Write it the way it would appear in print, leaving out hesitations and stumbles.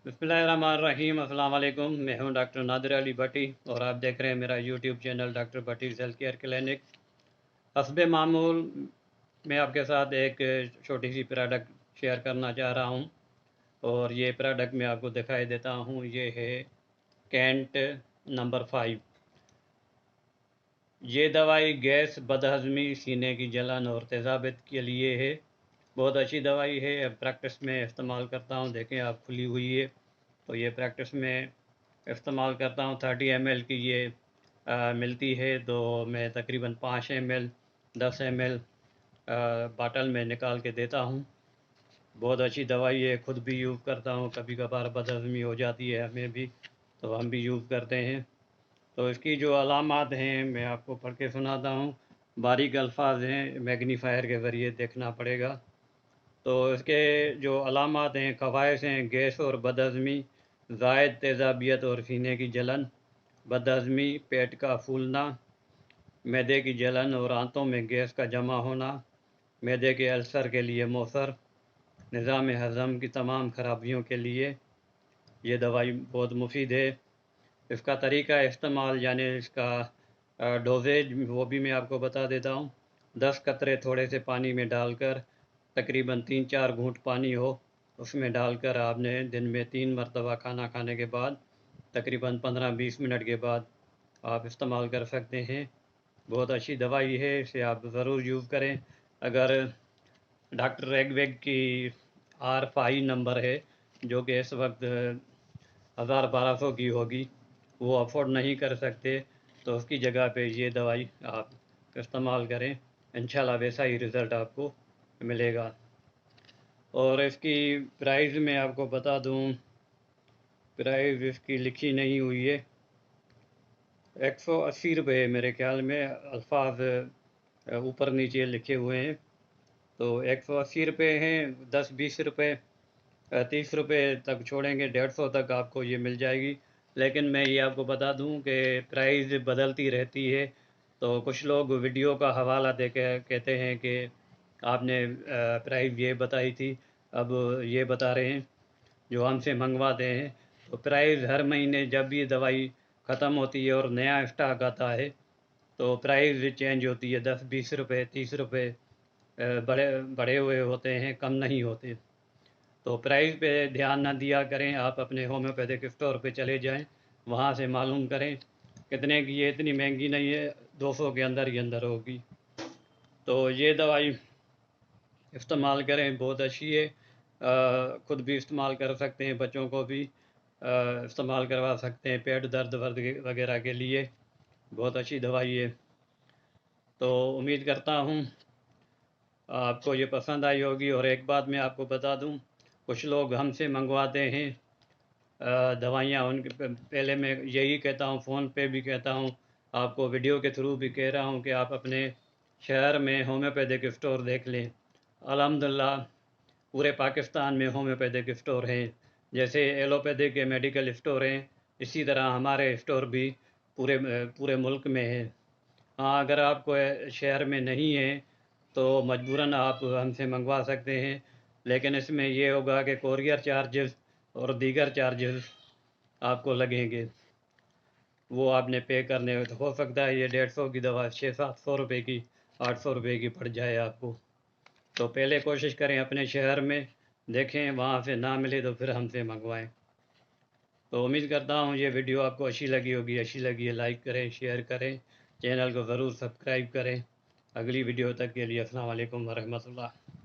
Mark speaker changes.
Speaker 1: बिस्मिल्लाहिर्रहमानिर्रहीम। अस्सलाम वालेकुम। मैं हूं डॉक्टर नादिर अली भट्टी और आप देख रहे हैं मेरा यूट्यूब चैनल डॉक्टर भट्टी हेल्थ केयर क्लिनिक। हस्बे मामूल मैं आपके साथ एक छोटी सी प्रोडक्ट शेयर करना चाह रहा हूं और ये प्रोडक्ट मैं आपको दिखाई देता हूं। ये है कैंट नंबर 5। ये दवाई गैस, बदहज़मी, सीने की जलन और तेज़ाबियत के लिए है। बहुत अच्छी दवाई है। प्रैक्टिस में इस्तेमाल करता हूँ। देखें आप, खुली हुई है। तो ये प्रैक्टिस में इस्तेमाल करता हूँ। 30 ml की ये मिलती है। तो मैं तकरीबन 5 ml 10 ml बाटल में निकाल के देता हूँ। बहुत अच्छी दवाई है। खुद भी यूज़ करता हूँ। कभी कभार बदहज़मी हो जाती है हमें भी, तो हम भी यूज़ करते हैं। तो इसकी जो अलामात हैं मैं आपको पढ़ के सुनाता हूँ। बारीक अल्फाज हैं, मैग्नीफायर के ज़रिए देखना पड़ेगा। तो इसके जो अलामात हैं, ख़वाइश हैं: गैस और बदहज़मी, ज़ायद तेज़ाबियत और सीने की जलन, बदहज़मी, पेट का फूलना, मैदे की जलन और आंतों में गैस का जमा होना, मैदे के अल्सर के लिए मौसर, निज़ाम हज़म की तमाम खराबियों के लिए ये दवाई बहुत मुफीद है। इसका तरीका इस्तेमाल यानी इसका डोजेज वो भी मैं आपको बता देता हूँ। 10 कतरे थोड़े से पानी में डालकर, तकरीबन 3-4 घूंट पानी हो उसमें डालकर आपने दिन में 3 मरतबा खाना खाने के बाद तकरीबन 15-20 मिनट के बाद आप इस्तेमाल कर सकते हैं। बहुत अच्छी दवाई है, इसे आप ज़रूर यूज़ करें। अगर डॉक्टर रेगवेग की R5 नंबर है, जो कि इस वक्त 1000-1200 की होगी, वो अफोर्ड नहीं कर सकते, तो उसकी जगह पे ये दवाई आप इस्तेमाल करें। इंशाल्लाह वैसा ही रिज़ल्ट आपको मिलेगा। और इसकी प्राइस मैं आपको बता दूं, प्राइस इसकी लिखी नहीं हुई है। 180 रुपये मेरे ख्याल में, अल्फाज ऊपर नीचे लिखे हुए हैं। तो 180 रुपये हैं। 10-20 रुपये 30 रुपये तक छोड़ेंगे, 150 तक आपको ये मिल जाएगी। लेकिन मैं ये आपको बता दूं कि प्राइस बदलती रहती है। तो कुछ लोग वीडियो का हवाला दे के कहते हैं कि आपने प्राइस ये बताई थी, अब ये बता रहे हैं। जो हमसे मंगवाते हैं तो प्राइस हर महीने जब भी दवाई ख़त्म होती है और नया स्टॉक आता है तो प्राइस चेंज होती है। 10-20 रुपये 30 रुपये बड़े बढ़े हुए होते हैं, कम नहीं होते। तो प्राइस पे ध्यान ना दिया करें। आप अपने होम्योपैथिक स्टोर पे चले जाएं, वहाँ से मालूम करें कितने की। ये इतनी महंगी नहीं है, 200 के अंदर ही अंदर होगी। तो ये दवाई इस्तेमाल करें, बहुत अच्छी है। ख़ुद भी इस्तेमाल कर सकते हैं, बच्चों को भी इस्तेमाल करवा सकते हैं पेट दर्द वर्द वगैरह के लिए। बहुत अच्छी दवाई है। तो उम्मीद करता हूँ आपको ये पसंद आई होगी। और एक बात मैं आपको बता दूँ, कुछ लोग हमसे मंगवाते हैं दवाइयाँ। उनके पहले मैं यही कहता हूँ, फ़ोन पे भी कहता हूँ, आपको वीडियो के थ्रू भी कह रहा हूँ कि आप अपने शहर में होम्योपैथिक स्टोर देख लें। अल्हम्दुलिल्लाह पूरे पाकिस्तान में होम्योपैथिक स्टोर हैं। जैसे एलोपैथिक के मेडिकल स्टोर हैं, इसी तरह हमारे स्टोर भी पूरे पूरे मुल्क में हैं। हाँ, अगर आपको शहर में नहीं है तो मजबूरन आप हमसे मंगवा सकते हैं, लेकिन इसमें ये होगा कि कोरियर चार्जेस और दीगर चार्जेस आपको लगेंगे, वो आपने पे करने हो सकता है ये 150 की दवा 600-700 रुपये की, 800 रुपये की पड़ जाए आपको। तो पहले कोशिश करें अपने शहर में देखें, वहाँ से ना मिले तो फिर हमसे मंगवाएं। तो उम्मीद करता हूँ ये वीडियो आपको अच्छी लगी होगी। अच्छी लगी है लाइक करें, शेयर करें, चैनल को ज़रूर सब्सक्राइब करें। अगली वीडियो तक के लिए अस्सलाम वालेकुम वरहमतुल्लाह।